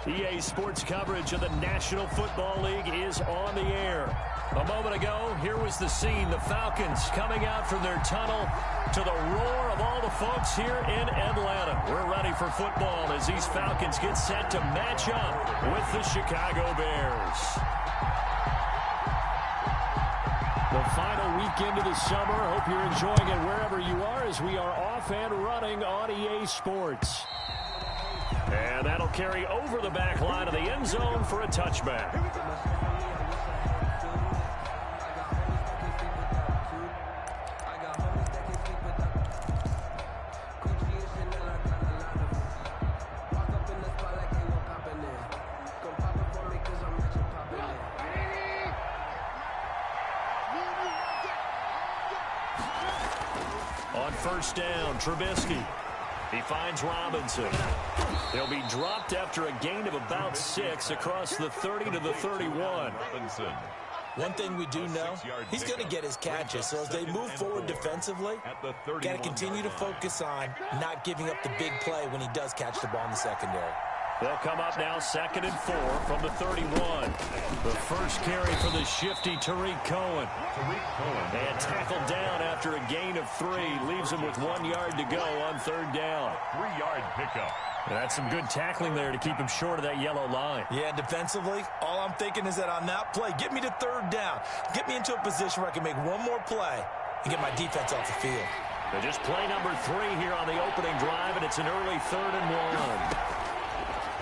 EA Sports coverage of the National Football League is on the air. A moment ago, here was the scene. The Falcons coming out from their tunnel to the roar of all the folks here in Atlanta. We're ready for football as these Falcons get set to match up with the Chicago Bears. The final weekend of the summer. Hope you're enjoying it wherever you are as we are off and running on EA Sports. And that'll carry over the back line of the end zone for a touchback. On first down, Trubisky. He finds Robinson. He'll be dropped after a gain of about 6 across the 30 to the 31. Robinson. One thing we do know, he's going to get his catches. So as they move forward defensively, got to continue to focus on not giving up the big play when he does catch the ball in the secondary. They'll come up now 2nd and 4 from the 31. The first carry for the shifty Tariq Cohen. And tackled down after a gain of 3. Leaves him with 1 yard to go on 3rd down. 3-yard pickup. That's some good tackling there to keep him short of that yellow line. Yeah, defensively, all I'm thinking is that on that play, get me to 3rd down. Get me into a position where I can make one more play and get my defense off the field. They're just play number 3 here on the opening drive, and it's an early 3rd and 1.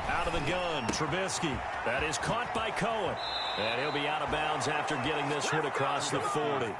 Out of the gun, Trubisky. That is caught by Cohen. And he'll be out of bounds after getting this one across the 40.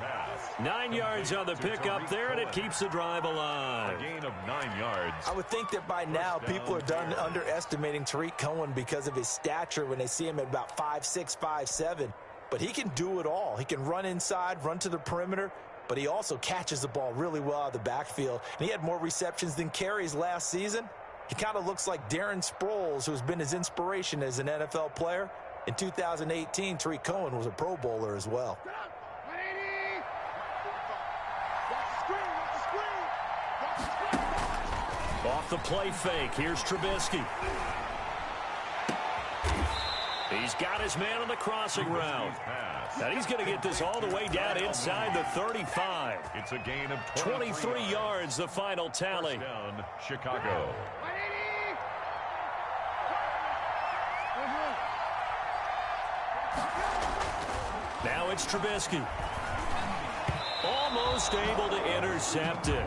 9 yards on the pickup there, and it keeps the drive alive. A gain of 9 yards. I would think that by now people are done underestimating Tariq Cohen because of his stature when they see him at about 5'6", 5'7". But he can do it all. He can run inside, run to the perimeter, but he also catches the ball really well out of the backfield. And he had more receptions than carries last season. He kind of looks like Darren Sproles, who's been his inspiration as an NFL player. In 2018, Tariq Cohen was a Pro Bowler as well. Off the play fake, here's Trubisky. He's got his man on the crossing route. Now he's going to get this all the way down inside the 35. It's a gain of 23 yards, the final tally. Down, Chicago. Now it's Trubisky. Almost able to intercept it.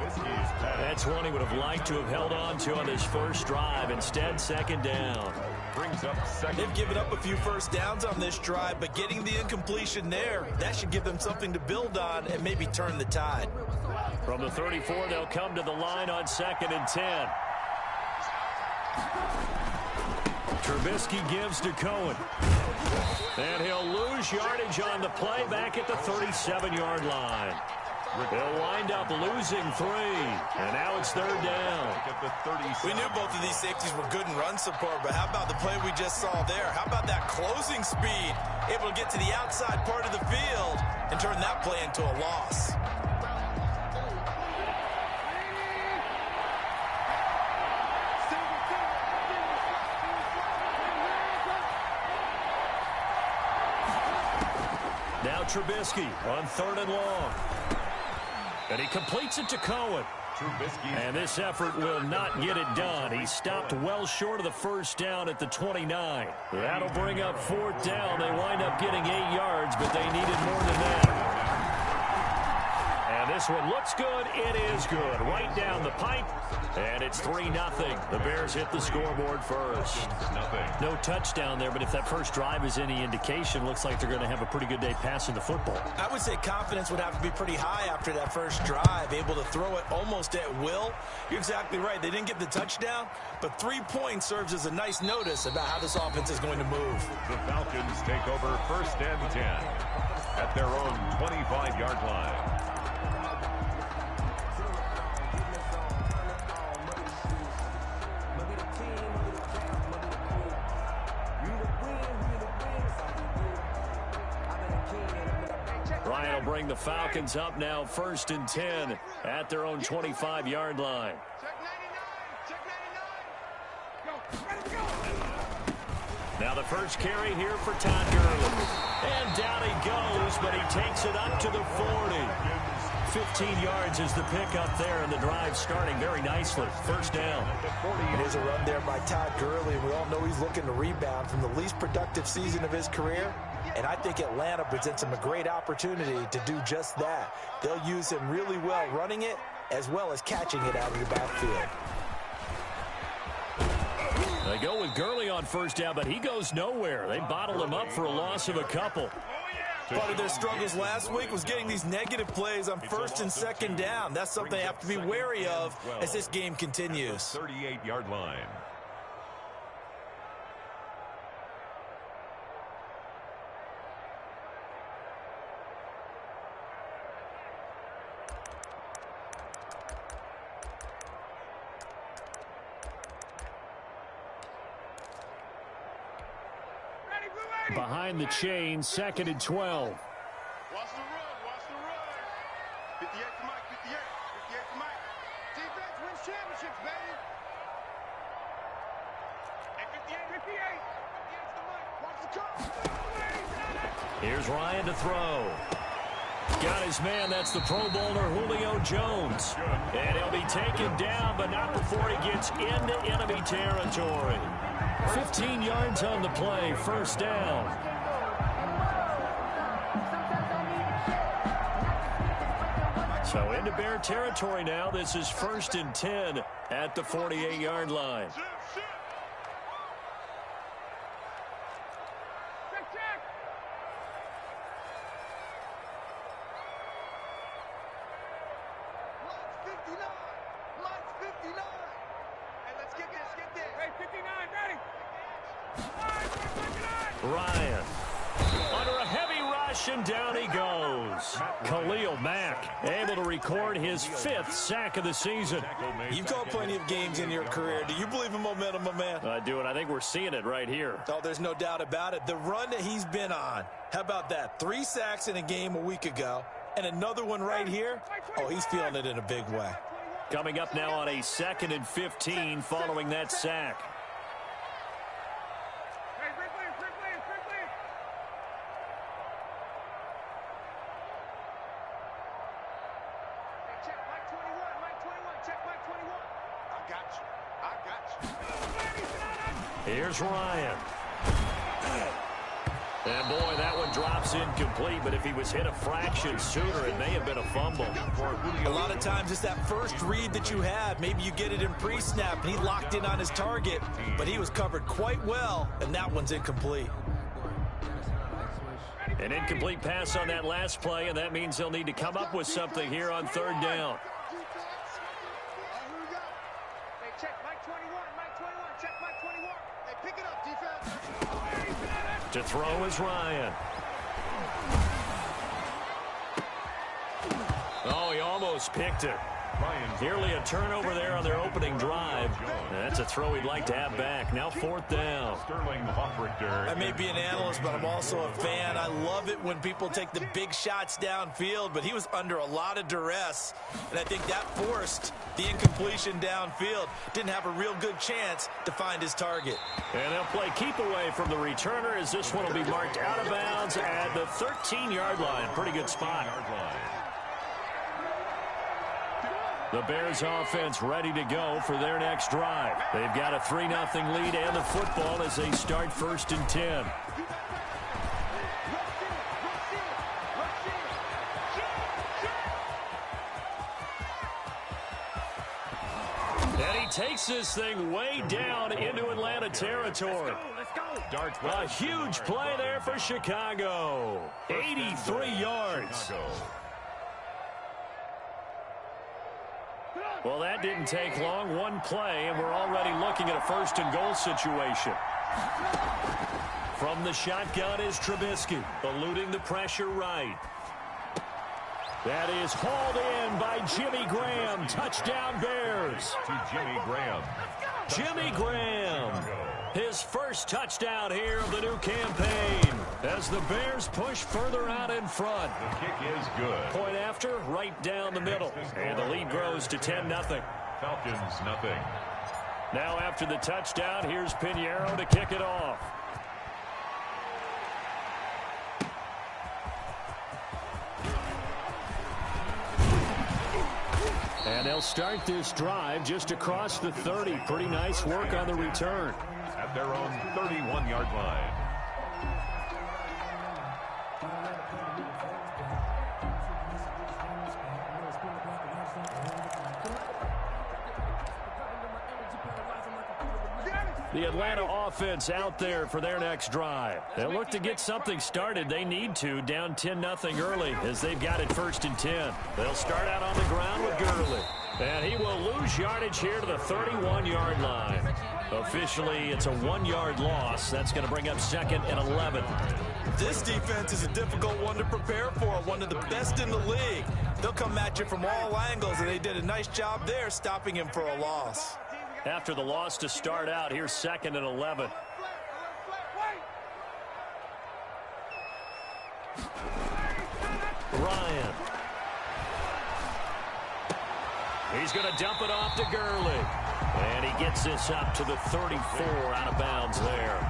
That's one he would have liked to have held on to on this first drive. Instead, 2nd down. Brings up 2nd. They've given up a few first downs on this drive, but getting the incompletion there, that should give them something to build on and maybe turn the tide. From the 34, they'll come to the line on 2nd and 10. Trubisky gives to Cohen. And he'll lose yardage on the play back at the 37-yard line. They'll wind up losing 3. And now it's 3rd down. We knew both of these safeties were good in run support, but how about the play we just saw there? How about that closing speed? Able to get to the outside part of the field and turn that play into a loss. Now Trubisky on 3rd and long. And he completes it to Cohen. And this effort will not get it done. He stopped well short of the first down at the 29. That'll bring up 4th down. They wind up getting 8 yards, but they needed more than that. And this one looks good. It is good. Right down the pipe. And it's 3-0. The Bears hit the scoreboard first. No touchdown there, but if that first drive is any indication, looks like they're going to have a pretty good day passing the football. I would say confidence would have to be pretty high after that first drive, able to throw it almost at will. You're exactly right. They didn't get the touchdown, but 3 points serves as a nice notice about how this offense is going to move. The Falcons take over 1st and 10 at their own 25-yard line. Ryan will bring the Falcons up now 1st and 10 at their own 25-yard line. Now the first carry here for Todd Gurley. And down he goes, but he takes it up to the 40. 15 yards is the pickup there, and the drive starting very nicely. First down. It is a run there by Todd Gurley. We all know he's looking to rebound from the least productive season of his career. And I think Atlanta presents him a great opportunity to do just that. They'll use him really well running it as well as catching it out of the backfield. They go with Gurley on first down, but he goes nowhere. They bottle him up for a loss of a couple. Part of their struggles last week was getting these negative plays on first and second down. That's something they have to be wary of as this game continues. 38-yard line. Behind the chain, 2nd and 12. Watch the run, watch the run. 58 to Mike, 58 to Mike. Defense wins championships, baby. Hey, 58 to Mike. Watch the cut. Here's Ryan to throw. Got his man, that's the Pro Bowler Julio Jones. And he'll be taken down, but not before he gets into enemy territory. 15 yards on the play, first down. So into Bear territory now. This is 1st and 10 at the 48-yard line. Ryan under a heavy rush, and down he goes. Khalil Mack able to record his 5th sack of the season. You've called plenty of games in your career. Do you believe in momentum, my man? I do, and I think we're seeing it right here. Oh, there's no doubt about it. The run that he's been on. How about that? 3 sacks in a game a week ago, and another one right here. Oh, he's feeling it in a big way. Coming up now on a 2nd and 15 following that sack. Here's Ryan. And boy, that one drops incomplete, but if he was hit a fraction sooner, it may have been a fumble. A lot of times it's that first read that you have. Maybe you get it in pre-snap, and he locked in on his target, but he was covered quite well, and that one's incomplete. An incomplete pass on that last play, and that means they'll need to come up with something here on 3rd down. To throw is Ryan. Oh, he almost picked it. Nearly a turnover there on their opening drive. That's a throw he'd like to have back. Now 4th down. I may be an analyst, but I'm also a fan. I love it when people take the big shots downfield, but he was under a lot of duress, and I think that forced the incompletion downfield. Didn't have a real good chance to find his target. And they'll play keep away from the returner as this one will be marked out of bounds at the 13-yard line. Pretty good spot. The Bears offense ready to go for their next drive. They've got a 3-0 lead and the football as they start 1st and 10. And he takes this thing way down into Atlanta territory. A huge play there for Chicago. 83 yards. Well, that didn't take long. One play, and we're already looking at a 1st and goal situation. From the shotgun is Trubisky, eluding the pressure right. That is hauled in by Jimmy Graham. Touchdown, Bears. To Jimmy Graham. Jimmy Graham. His first touchdown here of the new campaign as the Bears push further out in front. The kick is good. Point after, right down the middle. And the lead grows to 10-0. Falcons, nothing. Now after the touchdown, here's Pinheiro to kick it off. And they'll start this drive just across the 30. Pretty nice work on the return. At their own 31-yard line. The Atlanta offense out there for their next drive. They'll look to get something started. They need to, down 10-0 early as they've got it 1st and 10. They'll start out on the ground with Gurley. And he will lose yardage here to the 31-yard line. Officially, it's a 1-yard loss. That's going to bring up 2nd and 11. This defense is a difficult one to prepare for, one of the best in the league. They'll come at you from all angles, and they did a nice job there stopping him for a loss. After the loss to start out, here's 2nd and 11. Ryan. He's going to dump it off to Gurley. And he gets this up to the 34 out of bounds there.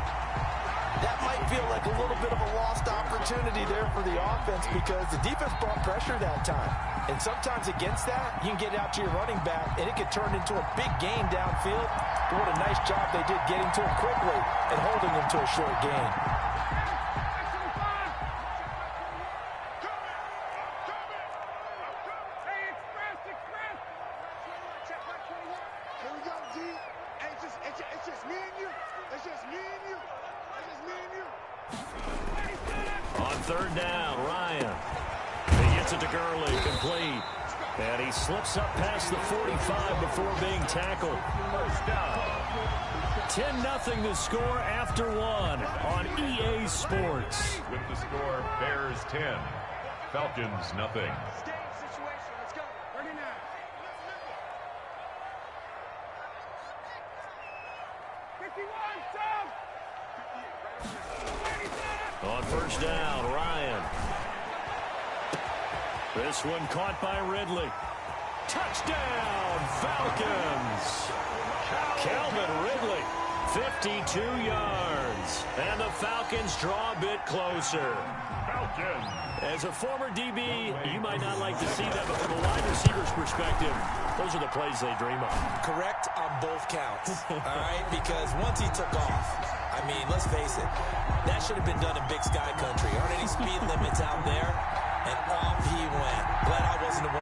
That might feel like a little bit of a lost opportunity there for the offense because the defense brought pressure that time. And sometimes against that, you can get out to your running back, and it could turn into a big gain downfield. But what a nice job they did getting to him quickly and holding him to a short gain. On 3rd down, Ryan. He gets it to Gurley, complete. And he slips up past the 45 before being tackled. 10-0 the score after 1 on EA Sports. With the score, Bears 10, Falcons nothing. On 1st down, Ryan. This one caught by Ridley. Touchdown, Falcons. Calvin Ridley, 52 yards. And the Falcons draw a bit closer. As a former DB, you might not like to see that, but from a wide receiver's perspective, those are the plays they dream of. Correct on both counts, all right? Because once he took off, I mean, let's face it, that should have been done in Big Sky Country. Aren't any speed limits out there? And off he went. Glad I wasn't the